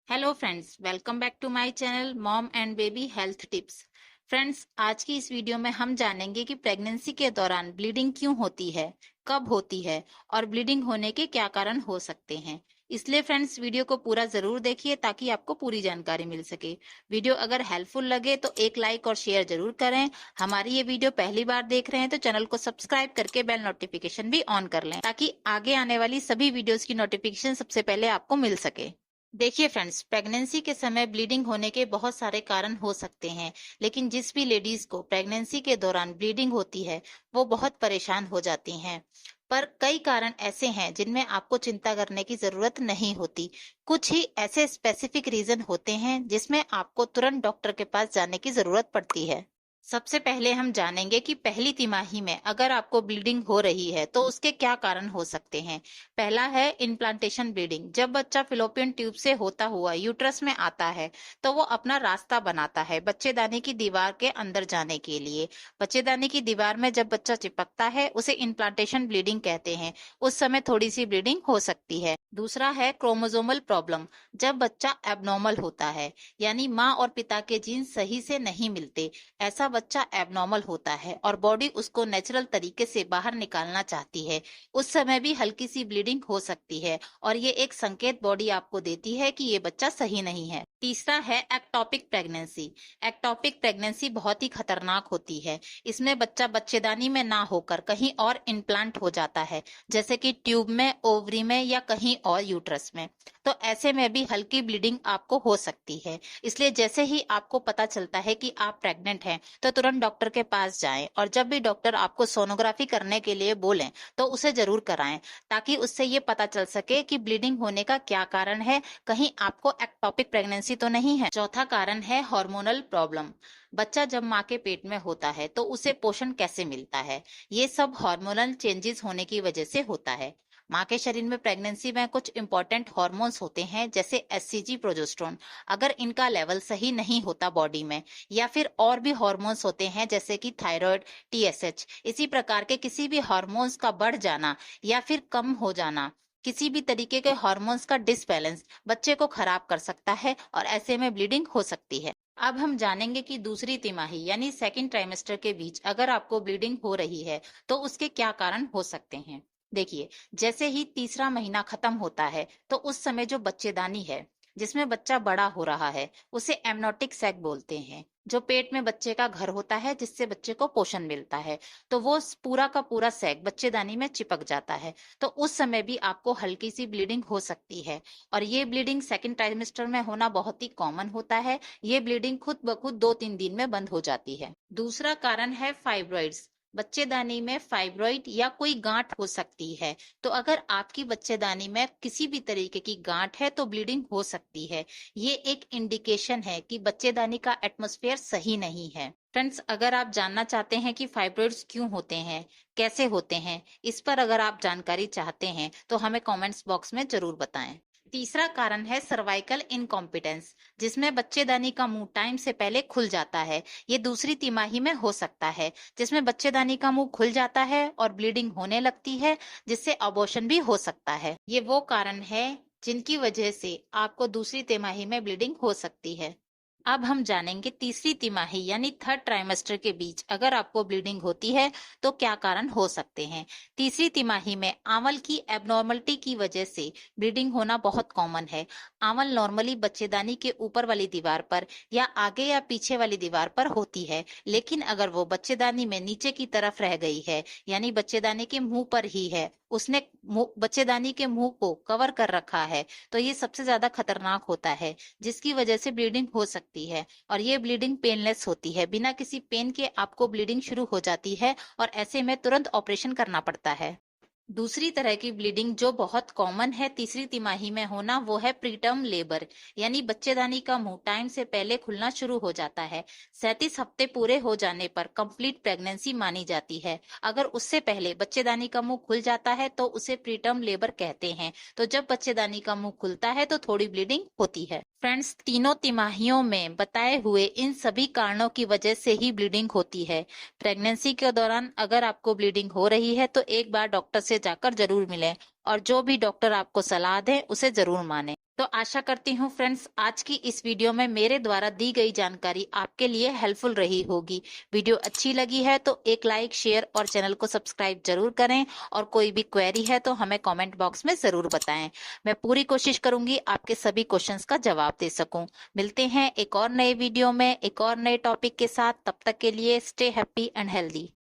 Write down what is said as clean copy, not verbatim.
Hello friends, welcome back to my channel mom and baby health tips. Friends, आज की इस video में हम जानेंगे कि प्रेगनेंसी के दौरान ब्लीडिंग क्यों होती है, कब होती है और ब्लीडिंग होने के क्या कारण हो सकते हैं। इसलिए फ्रेंड्स, वीडियो को पूरा जरूर देखिए ताकि आपको पूरी जानकारी मिल सके। वीडियो अगर हेल्पफुल लगे तो एक लाइक और शेयर जरूर करें। हमारी ये वीडियो पहली बार देख रहे हैं तो चैनल को सब्सक्राइब करके बेल नोटिफिकेशन भी ऑन कर लें ताकि आगे आने वाली सभी वीडियोस की नोटिफिकेशन सबसे पहले आपको मिल सके। देखिए फ्रेंड्स, प्रेगनेंसी के समय ब्लीडिंग होने के बहुत सारे कारण हो सकते हैं। लेकिन जिस भी लेडीज को प्रेगनेंसी के दौरान ब्लीडिंग होती है वो बहुत परेशान हो जाती हैं। पर कई कारण ऐसे हैं जिनमें आपको चिंता करने की जरूरत नहीं होती। कुछ ही ऐसे स्पेसिफिक रीजन होते हैं जिसमें आपको तुरंत डॉक्टर के पास जाने की जरूरत पड़ती है। सबसे पहले हम जानेंगे कि पहली तिमाही में अगर आपको ब्लीडिंग हो रही है तो उसके क्या कारण हो सकते हैं। पहला है इम्प्लांटेशन ब्लीडिंग। जब बच्चा फिलोपियन ट्यूब से होता हुआ यूट्रस में आता है तो वो अपना रास्ता बनाता है बच्चेदानी की दीवार के अंदर जाने के लिए। बच्चेदानी की दीवार में जब बच्चा चिपकता है उसे इम्प्लांटेशन ब्लीडिंग कहते हैं। उस समय थोड़ी सी ब्लीडिंग हो सकती है। दूसरा है क्रोमोसोमल प्रॉब्लम। जब बच्चा एबनॉर्मल होता है, यानी माँ और पिता के जीन सही से नहीं मिलते, ऐसा बच्चा एबनॉर्मल होता है और बॉडी उसको नेचुरल तरीके से बाहर निकालना चाहती है। उस समय भी हल्की सी ब्लीडिंग हो सकती है और ये एक संकेत बॉडी आपको देती है कि ये बच्चा सही नहीं है। तीसरा है एक्टोपिक प्रेगनेंसी। एक्टोपिक प्रेगनेंसी बहुत ही खतरनाक होती है। इसमें बच्चा बच्चेदानी में ना होकर कहीं और इम्प्लांट हो जाता है, जैसे कि ट्यूब में, ओवरी में या कहीं और यूट्रस में। तो ऐसे में भी हल्की ब्लीडिंग आपको हो सकती है। इसलिए जैसे ही आपको पता चलता है कि आप प्रेग्नेंट हैं तो तुरंत डॉक्टर के पास जाएं और जब भी डॉक्टर आपको सोनोग्राफी करने के लिए बोलें तो उसे जरूर कराएं ताकि उससे ये पता चल सके कि ब्लीडिंग होने का क्या कारण है, कहीं आपको एक्टोपिक प्रेगनेंसी तो नहीं है। चौथा कारण है हार्मोनल प्रॉब्लम। बच्चा जब माँ के पेट में होता है तो उसे पोषण कैसे मिलता है, ये सब हार्मोनल चेंजेस होने की वजह से होता है। माँ के शरीर में प्रेगनेंसी में कुछ इंपॉर्टेंट हार्मोन्स होते हैं जैसे एससीजी, प्रोजेस्टेरोन। अगर इनका लेवल सही नहीं होता बॉडी में, या फिर और भी हार्मोन्स होते हैं जैसे कि थायराइड, टीएसएच, इसी प्रकार के किसी भी हार्मोन्स का बढ़ जाना या फिर कम हो जाना, किसी भी तरीके के हार्मोन्स का डिसबैलेंस बच्चे को खराब कर सकता है और ऐसे में ब्लीडिंग हो सकती है। अब हम जानेंगे कि दूसरी तिमाही यानी सेकंड ट्राइमेस्टर के बीच अगर आपको ब्लीडिंग हो रही है तो उसके क्या कारण हो सकते हैं। देखिए, जैसे ही तीसरा महीना खत्म होता है तो उस समय जो बच्चेदानी है जिसमें बच्चा बड़ा हो रहा है उसे एमनोटिक सैक बोलते हैं। जो पेट में बच्चे का घर होता है जिससे बच्चे को पोषण मिलता है, तो वो पूरा का पूरा सैक बच्चेदानी में चिपक जाता है। तो उस समय भी आपको हल्की सी ब्लीडिंग हो सकती है और ये ब्लीडिंग सेकंड ट्राइमेस्टर में होना बहुत ही कॉमन होता है। ये ब्लीडिंग खुद ब खुद 2-3 दिन में बंद हो जाती है। दूसरा कारण है फाइब्रॉइड्स। बच्चेदानी में फाइब्रॉइड या कोई गांठ हो सकती है। तो अगर आपकी बच्चेदानी में किसी भी तरीके की गांठ है तो ब्लीडिंग हो सकती है। ये एक इंडिकेशन है कि बच्चेदानी का एटमॉस्फेयर सही नहीं है। फ्रेंड्स, अगर आप जानना चाहते हैं कि फाइब्रॉइड्स क्यों होते हैं, कैसे होते हैं, इस पर अगर आप जानकारी चाहते हैं तो हमें कमेंट्स बॉक्स में जरूर बताएं। तीसरा कारण है सर्वाइकल इनकॉम्पिटेंस, जिसमें बच्चेदानी का मुंह टाइम से पहले खुल जाता है। ये दूसरी तिमाही में हो सकता है, जिसमें बच्चेदानी का मुंह खुल जाता है और ब्लीडिंग होने लगती है, जिससे अबॉर्शन भी हो सकता है। ये वो कारण है जिनकी वजह से आपको दूसरी तिमाही में ब्लीडिंग हो सकती है। अब हम जानेंगे तीसरी तिमाही यानी थर्ड ट्राइमेस्टर के बीच अगर आपको ब्लीडिंग होती है तो क्या कारण हो सकते हैं। तीसरी तिमाही में आंवल की एबनॉर्मलिटी की वजह से ब्लीडिंग होना बहुत कॉमन है। आंवल नॉर्मली बच्चेदानी के ऊपर वाली दीवार पर या आगे या पीछे वाली दीवार पर होती है, लेकिन अगर वो बच्चेदानी में नीचे की तरफ रह गई है, यानी बच्चेदानी के मुंह पर ही है, उसने बच्चेदानी के मुंह को कवर कर रखा है, तो ये सबसे ज्यादा खतरनाक होता है, जिसकी वजह से ब्लीडिंग हो सकती है। और ये ब्लीडिंग पेनलेस होती है, बिना किसी पेन के आपको ब्लीडिंग शुरू हो जाती है और ऐसे में तुरंत ऑपरेशन करना पड़ता है। दूसरी तरह की ब्लीडिंग जो बहुत कॉमन है तीसरी तिमाही में होना, वो है प्रीटर्म लेबर, यानी बच्चेदानी का मुंह टाइम से पहले खुलना शुरू हो जाता है। 37 हफ्ते पूरे हो जाने पर कंप्लीट प्रेगनेंसी मानी जाती है। अगर उससे पहले बच्चेदानी का मुंह खुल जाता है तो उसे प्रीटर्म लेबर कहते हैं। तो जब बच्चेदानी का मुंह खुलता है तो थोड़ी ब्लीडिंग होती है। फ्रेंड्स, तीनों तिमाहियों में बताए हुए इन सभी कारणों की वजह से ही ब्लीडिंग होती है। प्रेगनेंसी के दौरान अगर आपको ब्लीडिंग हो रही है तो एक बार डॉक्टर से से जाकर जरूर मिलें और जो भी डॉक्टर आपको सलाह दें उसे जरूर मानें। तो आशा करती हूँ फ्रेंड्स आज की इस वीडियो में मेरे द्वारा दी गई जानकारी आपके लिए हेल्पफुल रही होगी। वीडियो अच्छी लगी है तो एक लाइक, शेयर और चैनल को सब्सक्राइब जरूर करें और कोई भी क्वेरी है तो हमें कमेंट बॉक्स में जरूर बताएं। मैं पूरी कोशिश करूंगी आपके सभी क्वेश्चंस का जवाब दे सकूं। मिलते हैं एक और नए वीडियो में एक और नए टॉपिक के साथ। तब तक के लिए स्टे हैप्पी एंड हेल्दी।